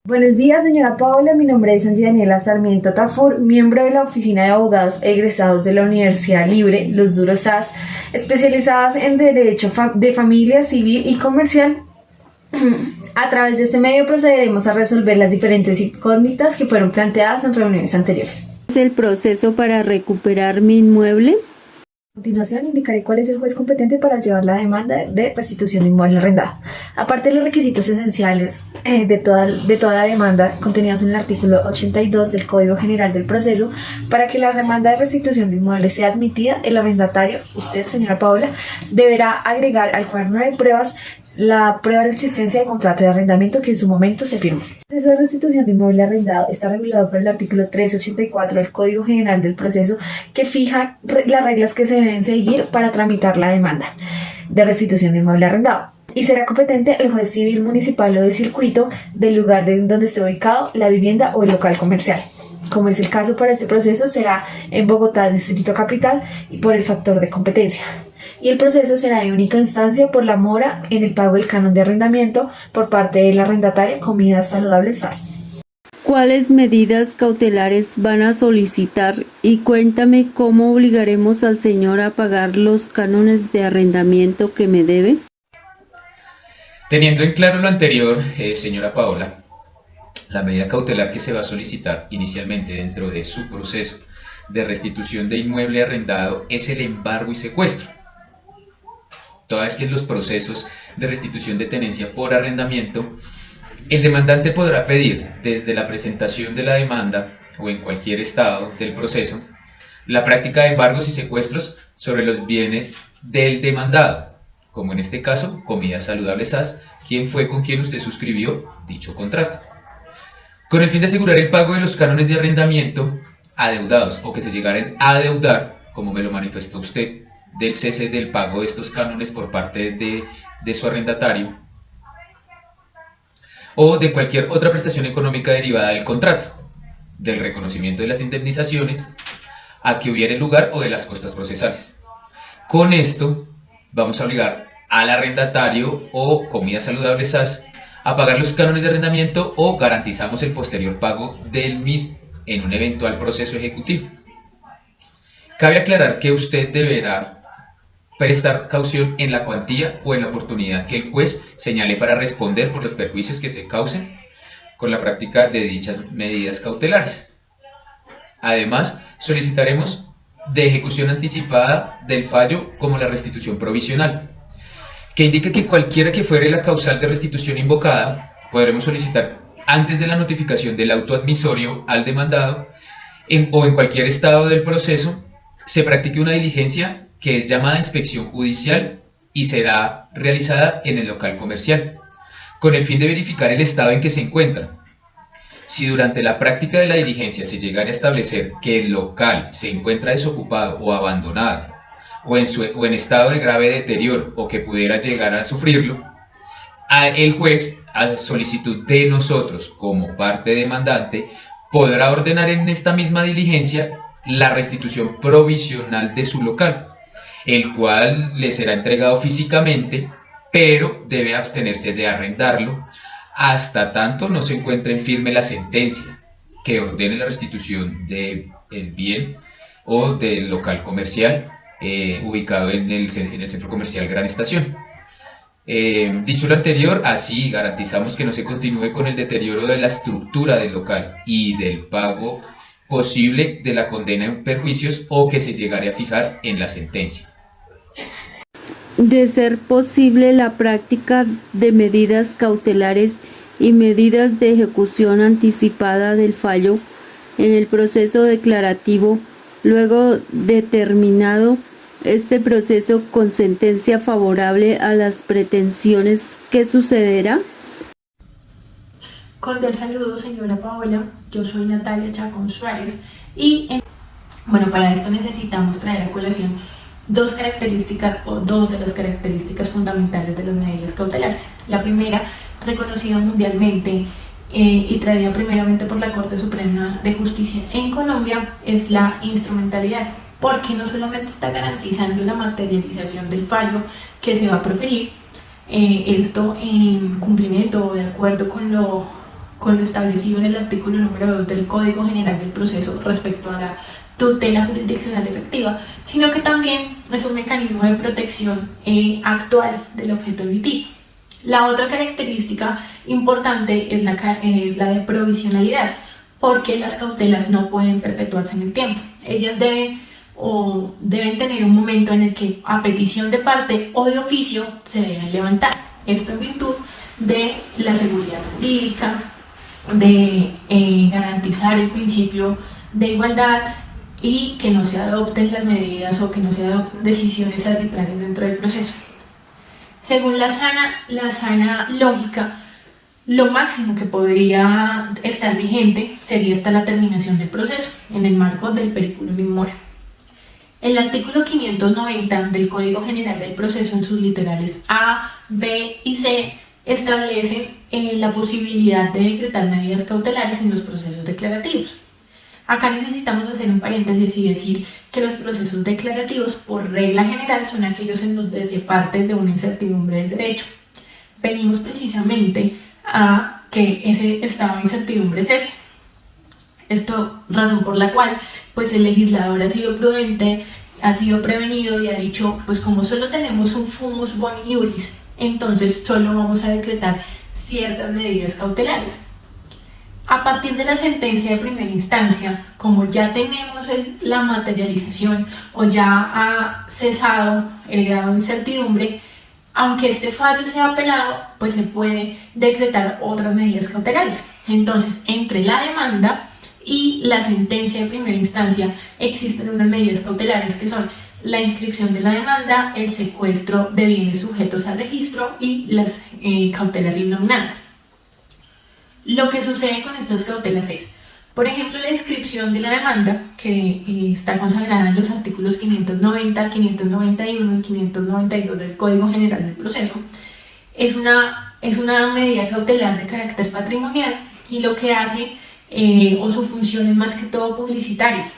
Buenos días, señora Paola. Mi nombre es Angie Daniela Sarmiento Tafur, miembro de la Oficina de Abogados egresados de la Universidad Libre, los Duros SAS, especializadas en Derecho de Familia, Civil y Comercial. A través de este medio procederemos a resolver las diferentes incógnitas que fueron planteadas en reuniones anteriores. ¿Es el proceso para recuperar mi inmueble? A continuación, indicaré cuál es el juez competente para llevar la demanda de restitución de inmueble arrendado. Aparte de los requisitos esenciales de toda demanda contenidos en el artículo 82 del Código General del Proceso, para que la demanda de restitución de inmueble sea admitida, el arrendatario, usted, señora Paola, deberá agregar al cuaderno de pruebas la prueba de la existencia de contrato de arrendamiento que en su momento se firmó. El proceso de restitución de inmueble arrendado está regulado por el artículo 384 del Código General del Proceso, que fija las reglas que se deben seguir para tramitar la demanda de restitución de inmueble arrendado. Y será competente el juez civil municipal o de circuito del lugar donde esté ubicado la vivienda o el local comercial. Como es el caso para este proceso, será en Bogotá, Distrito Capital, y por el factor de competencia. Y el proceso será de única instancia por la mora en el pago del canon de arrendamiento por parte del arrendatario Comidas Saludables SAS. ¿Cuáles medidas cautelares van a solicitar? Y cuéntame cómo obligaremos al señor a pagar los cánones de arrendamiento que me debe. Teniendo en claro lo anterior, señora Paola, la medida cautelar que se va a solicitar inicialmente dentro de su proceso de restitución de inmueble arrendado es el embargo y secuestro. Toda vez que en los procesos de restitución de tenencia por arrendamiento, el demandante podrá pedir desde la presentación de la demanda o en cualquier estado del proceso la práctica de embargos y secuestros sobre los bienes del demandado, como en este caso Comidas Saludables SAS, quien fue con quien usted suscribió dicho contrato, con el fin de asegurar el pago de los cánones de arrendamiento adeudados o que se llegaren a adeudar, como me lo manifestó usted, del cese del pago de estos cánones por parte de su arrendatario o de cualquier otra prestación económica derivada del contrato, del reconocimiento de las indemnizaciones a que hubiere lugar o de las costas procesales. Con esto vamos a obligar al arrendatario o Comidas Saludables SAS a pagar los cánones de arrendamiento o garantizamos el posterior pago del mismo en un eventual proceso ejecutivo. Cabe aclarar que usted deberá prestar caución en la cuantía o en la oportunidad que el juez señale para responder por los perjuicios que se causen con la práctica de dichas medidas cautelares. Además, solicitaremos de ejecución anticipada del fallo como la restitución provisional, que indica que cualquiera que fuere la causal de restitución invocada, podremos solicitar antes de la notificación del auto admisorio al demandado o en cualquier estado del proceso, se practique una diligencia que es llamada inspección judicial y será realizada en el local comercial, con el fin de verificar el estado en que se encuentra. Si durante la práctica de la diligencia se llegara a establecer que el local se encuentra desocupado o abandonado, o en estado de grave deterioro o que pudiera llegar a sufrirlo, el juez, a solicitud de nosotros como parte demandante, podrá ordenar en esta misma diligencia la restitución provisional de su local, el cual le será entregado físicamente, pero debe abstenerse de arrendarlo hasta tanto no se encuentre en firme la sentencia que ordene la restitución del bien o del local comercial ubicado en el centro comercial Gran Estación. Dicho lo anterior, así garantizamos que no se continúe con el deterioro de la estructura del local y del pago posible de la condena en perjuicios o que se llegare a fijar en la sentencia. De ser posible la práctica de medidas cautelares y medidas de ejecución anticipada del fallo en el proceso declarativo, luego de terminado este proceso con sentencia favorable a las pretensiones, ¿qué sucederá? Cordial saludo, señora Paola. Yo soy Natalia Chacón Suárez bueno, para esto necesitamos traer a colación dos de las características fundamentales de las medidas cautelares. La primera, reconocida mundialmente y traída primeramente por la Corte Suprema de Justicia en Colombia, es la instrumentalidad, porque no solamente está garantizando la materialización del fallo que se va a proferir, esto en cumplimiento o de acuerdo con con lo establecido en el artículo número 2 del Código General del Proceso respecto a la tutela jurisdiccional efectiva, sino que también es un mecanismo de protección actual del objeto de litigio. La otra característica importante es la de provisionalidad, porque las cautelas no pueden perpetuarse en el tiempo. Ellas deben tener un momento en el que, a petición de parte o de oficio, se deben levantar. Esto en virtud de la seguridad jurídica, de garantizar el principio de igualdad y que no se adopten las medidas o que no se adopten decisiones arbitrarias dentro del proceso. Según la sana lógica, lo máximo que podría estar vigente sería hasta la terminación del proceso, en el marco del periculum in mora. El artículo 590 del Código General del Proceso, en sus literales A, B y C, establece la posibilidad de decretar medidas cautelares en los procesos declarativos. Acá necesitamos hacer un paréntesis y decir que los procesos declarativos, por regla general, son aquellos en donde se parte de una incertidumbre del derecho. Venimos precisamente a que ese estado de incertidumbre cese. Esto, razón por la cual pues el legislador ha sido prudente, ha sido prevenido y ha dicho, pues como solo tenemos un fumus boni iuris, entonces solo vamos a decretar ciertas medidas cautelares. A partir de la sentencia de primera instancia, como ya tenemos la materialización o ya ha cesado el grado de incertidumbre, aunque este fallo sea apelado, pues se puede decretar otras medidas cautelares. Entonces, entre la demanda y la sentencia de primera instancia existen unas medidas cautelares que son la inscripción de la demanda, el secuestro de bienes sujetos al registro y las cautelas innominadas. Lo que sucede con estas cautelas es, por ejemplo, la inscripción de la demanda, que está consagrada en los artículos 590, 591 y 592 del Código General del Proceso, es una medida cautelar de carácter patrimonial y lo que hace, o su función es más que todo publicitaria.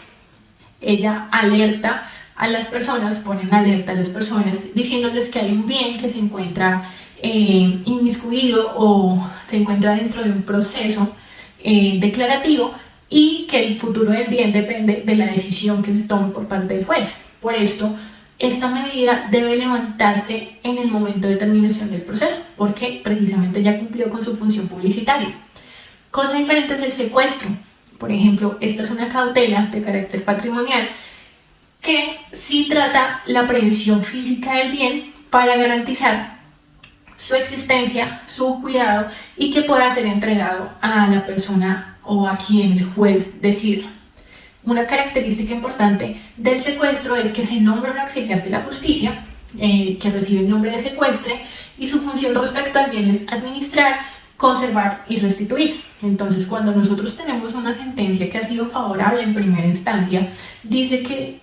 Ella alerta a las personas, pone en alerta a las personas diciéndoles que hay un bien que se encuentra inmiscuido o se encuentra dentro de un proceso declarativo y que el futuro del bien depende de la decisión que se tome por parte del juez. Por esto, esta medida debe levantarse en el momento de terminación del proceso, porque precisamente ya cumplió con su función publicitaria. Cosa diferente es el secuestro. Por ejemplo, esta es una cautela de carácter patrimonial que sí trata la prevención física del bien para garantizar su existencia, su cuidado y que pueda ser entregado a la persona o a quien el juez decida. Una característica importante del secuestro es que se nombra un auxiliar de la justicia que recibe el nombre de secuestre y su función respecto al bien es administrar, conservar y restituir. Entonces, cuando nosotros tenemos una sentencia que ha sido favorable en primera instancia, dice que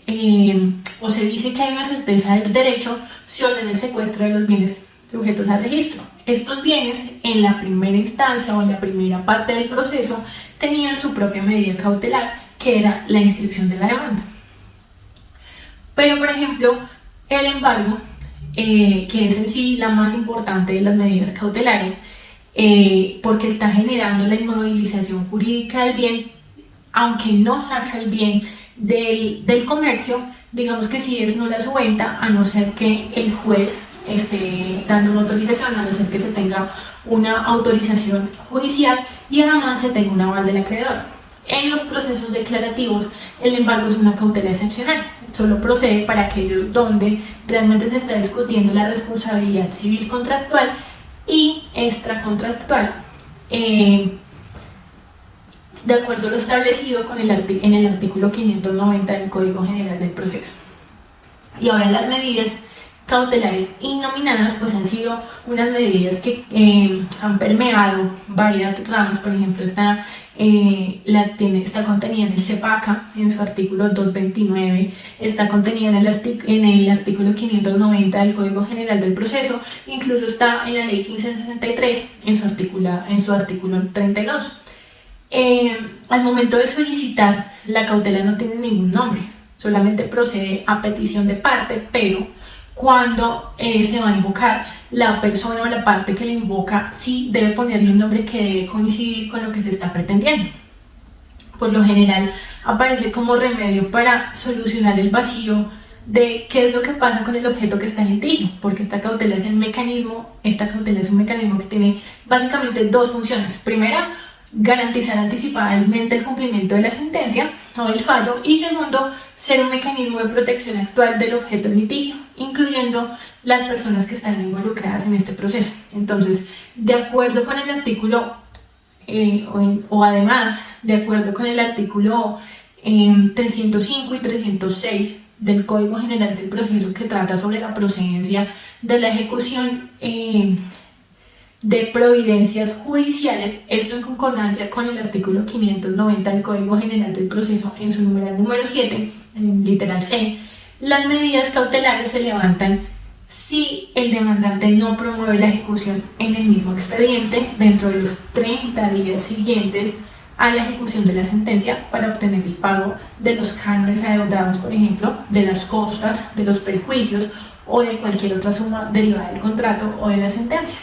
o se dice que hay una certeza del derecho, se ordena el secuestro de los bienes sujetos al registro. Estos bienes, en la primera instancia o en la primera parte del proceso, tenían su propia medida cautelar, que era la inscripción de la demanda. Pero, por ejemplo, el embargo, que es en sí la más importante de las medidas cautelares, porque está generando la inmovilización jurídica del bien, aunque no saca el bien del comercio, digamos que sí es nula su venta, a no ser que el juez esté dando una autorización, a no ser que se tenga una autorización judicial y además se tenga un aval del acreedor. En los procesos declarativos, el embargo es una cautela excepcional, solo procede para aquellos donde realmente se está discutiendo la responsabilidad civil contractual y extracontractual, de acuerdo a lo establecido en el artículo 590 del Código General del Proceso. Y ahora las medidas cautelares innominadas pues han sido unas medidas que han permeado varias ramas. Por ejemplo, está contenida en el CEPACA en su artículo 229, está contenida en el artículo 590 del Código General del Proceso, incluso está en la ley 1563 en su artículo 32. Al momento de solicitar, la cautela no tiene ningún nombre, solamente procede a petición de parte, pero cuando se va a invocar, la persona o la parte que le invoca sí debe ponerle un nombre que debe coincidir con lo que se está pretendiendo. Por lo general aparece como remedio para solucionar el vacío de qué es lo que pasa con el objeto que está en litigio, porque esta cautela es un mecanismo que tiene básicamente dos funciones. Primera, garantizar anticipadamente el cumplimiento de la sentencia o del fallo, y segundo, ser un mecanismo de protección actual del objeto en litigio, incluyendo las personas que están involucradas en este proceso. Entonces, de acuerdo con el artículo además, de acuerdo con el artículo 305 y 306 del Código General del Proceso, que trata sobre la procedencia de la ejecución de providencias judiciales, esto en concordancia con el artículo 590 del Código General del Proceso en su numeral número 7, en literal C, las medidas cautelares se levantan si el demandante no promueve la ejecución en el mismo expediente dentro de los 30 días siguientes a la ejecución de la sentencia para obtener el pago de los cánones adeudados, por ejemplo, de las costas, de los perjuicios o de cualquier otra suma derivada del contrato o de la sentencia.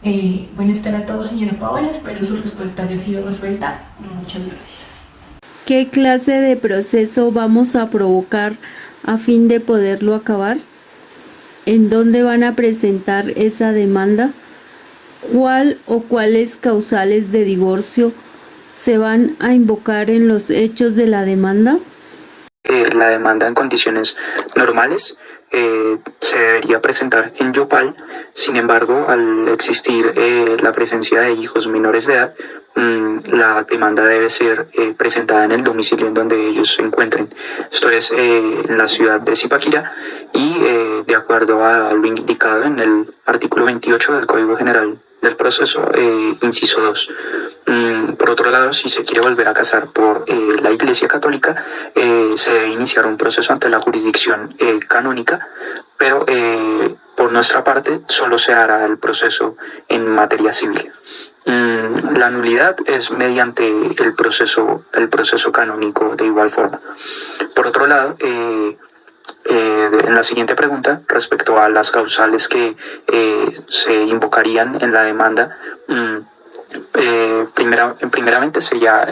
Bueno, esto era todo, señora Paola. Espero su respuesta haya sido resuelta. Muchas gracias. ¿Qué clase de proceso vamos a provocar a fin de poderlo acabar? ¿En dónde van a presentar esa demanda? ¿Cuál o cuáles causales de divorcio se van a invocar en los hechos de la demanda? La demanda en condiciones normales se debería presentar en Yopal. Sin embargo, al existir la presencia de hijos menores de edad, la demanda debe ser presentada en el domicilio en donde ellos se encuentren. Esto es en la ciudad de Zipaquirá y de acuerdo a lo indicado en el artículo 28 del Código General del Proceso, inciso 2. Por otro lado, si se quiere volver a casar por la Iglesia Católica, se debe iniciar un proceso ante la jurisdicción canónica, pero por nuestra parte solo se hará el proceso en materia civil. La nulidad es mediante el proceso canónico de igual forma. Por otro lado, en la siguiente pregunta, respecto a las causales que se invocarían en la demanda, primeramente sería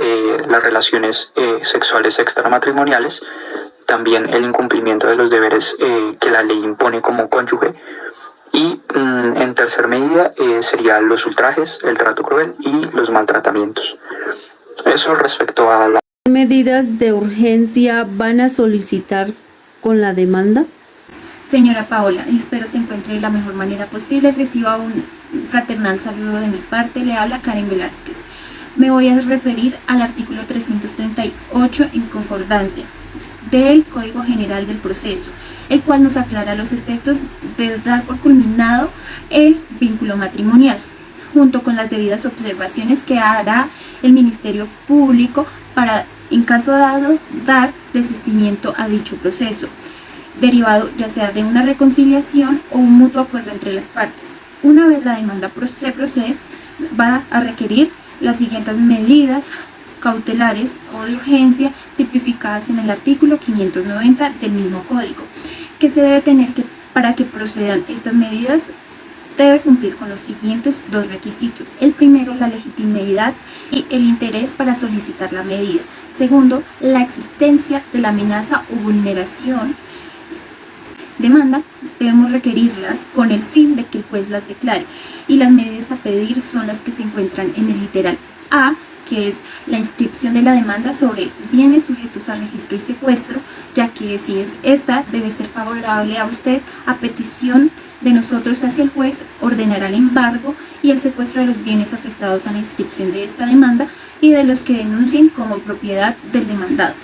las relaciones sexuales extramatrimoniales, también el incumplimiento de los deberes que la ley impone como cónyuge, y en tercer medida serían los ultrajes, el trato cruel y los maltratamientos. Eso respecto a la... ¿Qué medidas de urgencia van a solicitar con la demanda? Señora Paola, espero se encuentre de la mejor manera posible. Reciba un fraternal saludo de mi parte. Le habla Karen Velázquez. Me voy a referir al artículo 338 en concordancia del Código General del Proceso, el cual nos aclara los efectos de dar por culminado el vínculo matrimonial, junto con las debidas observaciones que hará el Ministerio Público para, en caso dado, dar desistimiento a dicho proceso, derivado ya sea de una reconciliación o un mutuo acuerdo entre las partes. Una vez la demanda se procede, va a requerir las siguientes medidas cautelares o de urgencia tipificadas en el artículo 590 del mismo código, que se debe tener que, para que procedan estas medidas, debe cumplir con los siguientes dos requisitos. El primero, la legitimidad y el interés para solicitar la medida. Segundo, la existencia de la amenaza o vulneración. Demanda debemos requerirlas con el fin de que el juez las declare, y las medidas a pedir son las que se encuentran en el literal A, que es la inscripción de la demanda sobre bienes sujetos a registro y secuestro, ya que si es esta debe ser favorable a usted. A petición de nosotros hacia el juez, ordenará el embargo y el secuestro de los bienes afectados a la inscripción de esta demanda y de los que denuncien como propiedad del demandado.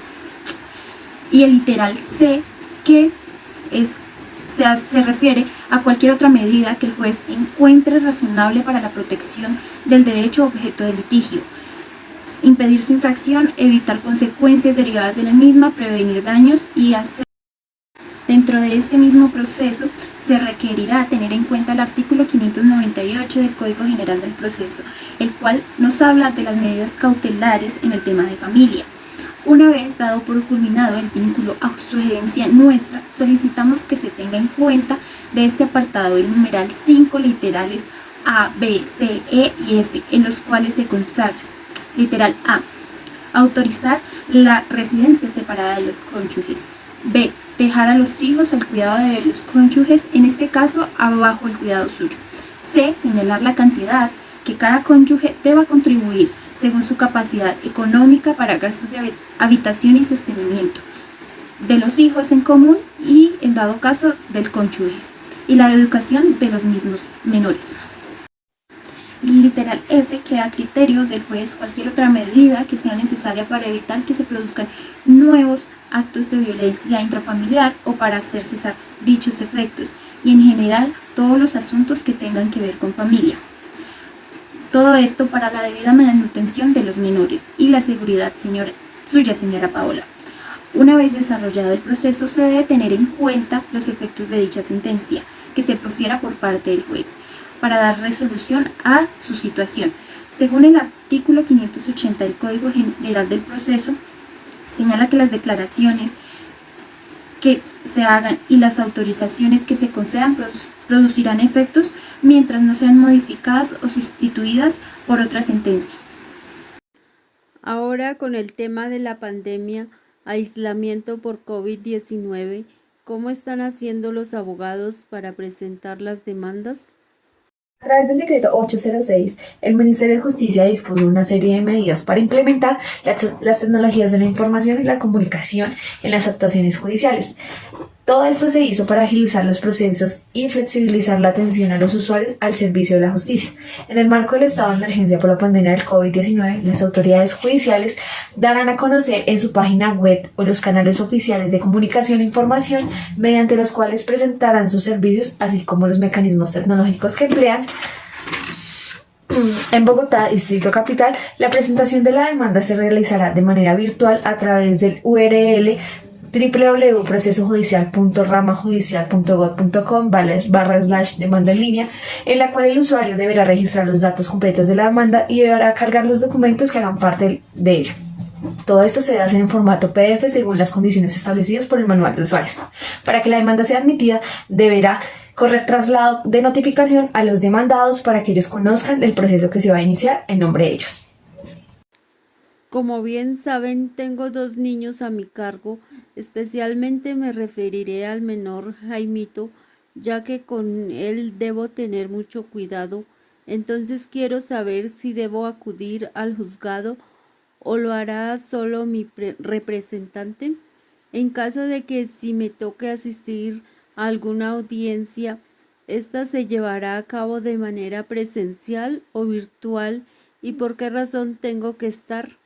Y el literal C, que se refiere a cualquier otra medida que el juez encuentre razonable para la protección del derecho objeto del litigio, impedir su infracción, evitar consecuencias derivadas de la misma, prevenir daños y hacer. Dentro de este mismo proceso se requerirá tener en cuenta el artículo 598 del Código General del Proceso, el cual nos habla de las medidas cautelares en el tema de familia. Una vez dado por culminado el vínculo a sugerencia nuestra, solicitamos que se tenga en cuenta de este apartado el numeral 5 literales A, B, C, E y F, en los cuales se consagra: literal A, autorizar la residencia separada de los cónyuges; B, dejar a los hijos al cuidado de los cónyuges, en este caso bajo el cuidado suyo; C, señalar la cantidad que cada cónyuge deba contribuir según su capacidad económica para gastos de habitación y sostenimiento de los hijos en común y, en dado caso, del cónyuge, y la educación de los mismos menores. Literal F, que a criterio del juez cualquier otra medida que sea necesaria para evitar que se produzcan nuevos actos de violencia intrafamiliar o para hacer cesar dichos efectos, y en general todos los asuntos que tengan que ver con familia. Todo esto para la debida manutención de los menores y la seguridad suya, señora Paola. Una vez desarrollado el proceso, se debe tener en cuenta los efectos de dicha sentencia que se profiera por parte del juez para dar resolución a su situación. Según el artículo 580 del Código General del Proceso, señala que las declaraciones que se hagan y las autorizaciones que se concedan producirán efectos mientras no sean modificadas o sustituidas por otra sentencia. Ahora, con el tema de la pandemia, aislamiento por COVID-19, ¿cómo están haciendo los abogados para presentar las demandas? A través del decreto 806, el Ministerio de Justicia dispuso una serie de medidas para implementar las tecnologías de la información y la comunicación en las actuaciones judiciales. Todo esto se hizo para agilizar los procesos y flexibilizar la atención a los usuarios al servicio de la justicia. En el marco del estado de emergencia por la pandemia del COVID-19, las autoridades judiciales darán a conocer en su página web o los canales oficiales de comunicación e información mediante los cuales presentarán sus servicios, así como los mecanismos tecnológicos que emplean. En Bogotá, Distrito Capital, la presentación de la demanda se realizará de manera virtual a través del URL www.procesojudicial.ramajudicial.gov.com/demanda en línea, en la cual el usuario deberá registrar los datos completos de la demanda y deberá cargar los documentos que hagan parte de ella. Todo esto se hace en formato PDF según las condiciones establecidas por el manual de usuarios. Para que la demanda sea admitida, deberá correr traslado de notificación a los demandados para que ellos conozcan el proceso que se va a iniciar en nombre de ellos. Como bien saben, tengo 2 niños a mi cargo. Especialmente me referiré al menor Jaimito, ya que con él debo tener mucho cuidado. Entonces quiero saber si debo acudir al juzgado o lo hará solo mi representante. En caso de que si me toque asistir a alguna audiencia, ¿esta se llevará a cabo de manera presencial o virtual y por qué razón tengo que estar?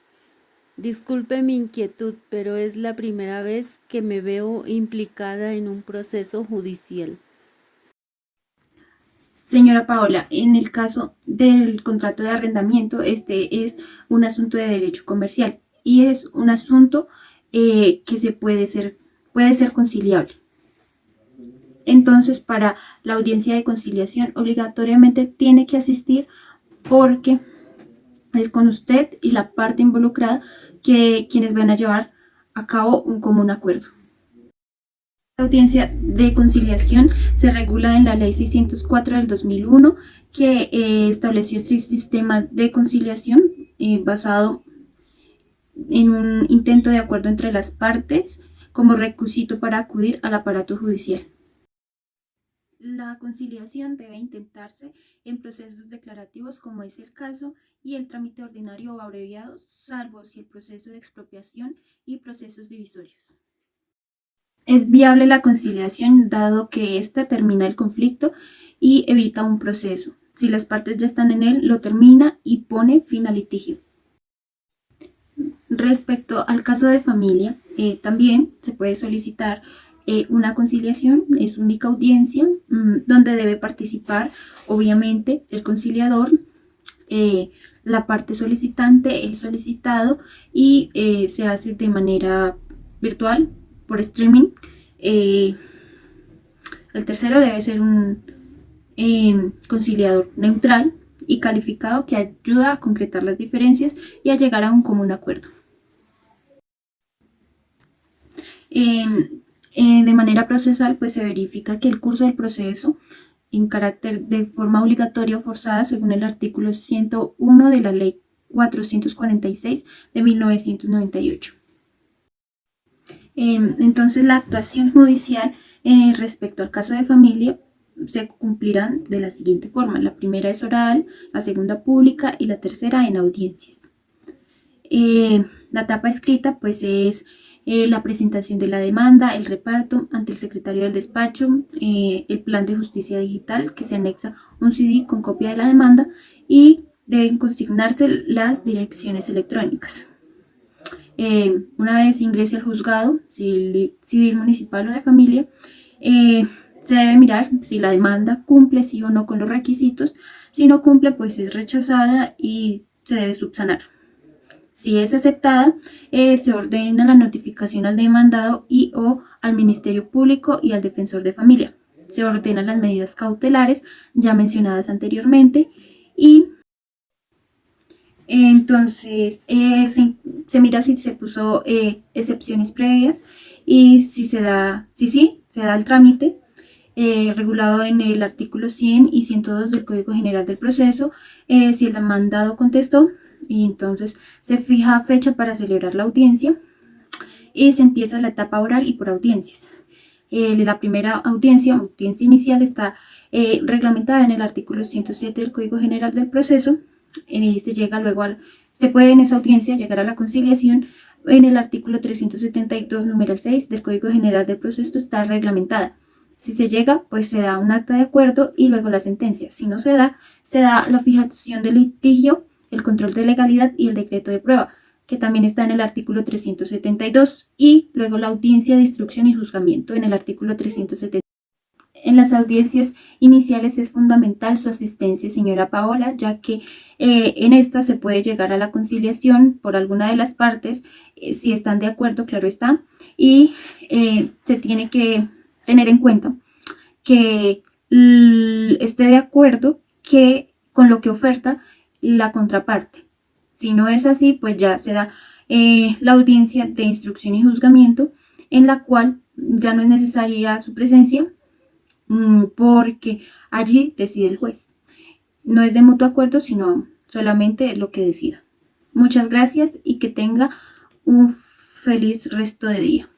Disculpe mi inquietud, pero es la primera vez que me veo implicada en un proceso judicial. Señora Paola, en el caso del contrato de arrendamiento, este es un asunto de derecho comercial y es un asunto que puede ser conciliable. Entonces, para la audiencia de conciliación, obligatoriamente tiene que asistir porque es con usted y la parte involucrada quienes van a llevar a cabo un común acuerdo. La audiencia de conciliación se regula en la Ley 604 del 2001, que estableció este sistema de conciliación basado en un intento de acuerdo entre las partes como requisito para acudir al aparato judicial. La conciliación debe intentarse en procesos declarativos, como es el caso, y el trámite ordinario o abreviado, salvo si el proceso de expropiación y procesos divisorios. Es viable la conciliación dado que ésta termina el conflicto y evita un proceso. Si las partes ya están en él, lo termina y pone fin al litigio. Respecto al caso de familia, también se puede solicitar una conciliación, es única audiencia, donde debe participar obviamente el conciliador, la parte solicitante, el solicitado, y se hace de manera virtual, por streaming. El tercero debe ser un conciliador neutral y calificado que ayuda a concretar las diferencias y a llegar a un común acuerdo. De manera procesal, pues se verifica que el curso del proceso en carácter de forma obligatoria o forzada, según el artículo 101 de la Ley 446 de 1998. Entonces, la actuación judicial respecto al caso de familia se cumplirán de la siguiente forma. La primera es oral, la segunda pública y la tercera en audiencias. La etapa escrita pues es la presentación de la demanda, el reparto ante el secretario del despacho, el plan de justicia digital que se anexa un CD con copia de la demanda y deben consignarse las direcciones electrónicas. Una vez ingrese al juzgado civil, municipal o de familia, se debe mirar si la demanda cumple sí o no con los requisitos. Si no cumple, pues es rechazada y se debe subsanar. Si es aceptada, se ordena la notificación al demandado y o al Ministerio Público y al Defensor de Familia. Se ordenan las medidas cautelares ya mencionadas anteriormente y entonces se mira si se puso excepciones previas y si se da el trámite regulado en el artículo 100 y 102 del Código General del Proceso. Si el demandado contestó, y entonces se fija fecha para celebrar la audiencia y se empieza la etapa oral y por audiencias. La primera audiencia inicial, está reglamentada en el artículo 107 del Código General del Proceso. Se puede en esa audiencia llegar a la conciliación. En el artículo 372, numeral 6 del Código General del Proceso está reglamentada. Si se llega, pues se da un acta de acuerdo y luego la sentencia. Si no se da la fijación del litigio, el control de legalidad y el decreto de prueba, que también está en el artículo 372, y luego la audiencia de instrucción y juzgamiento en el artículo 370. En las audiencias iniciales es fundamental su asistencia, señora Paola, ya que en esta se puede llegar a la conciliación por alguna de las partes, si están de acuerdo, claro está, y se tiene que tener en cuenta que esté de acuerdo con lo que oferta la contraparte. Si no es así, pues ya se da la audiencia de instrucción y juzgamiento, en la cual ya no es necesaria su presencia porque allí decide el juez. No es de mutuo acuerdo, sino solamente lo que decida. Muchas gracias y que tenga un feliz resto de día.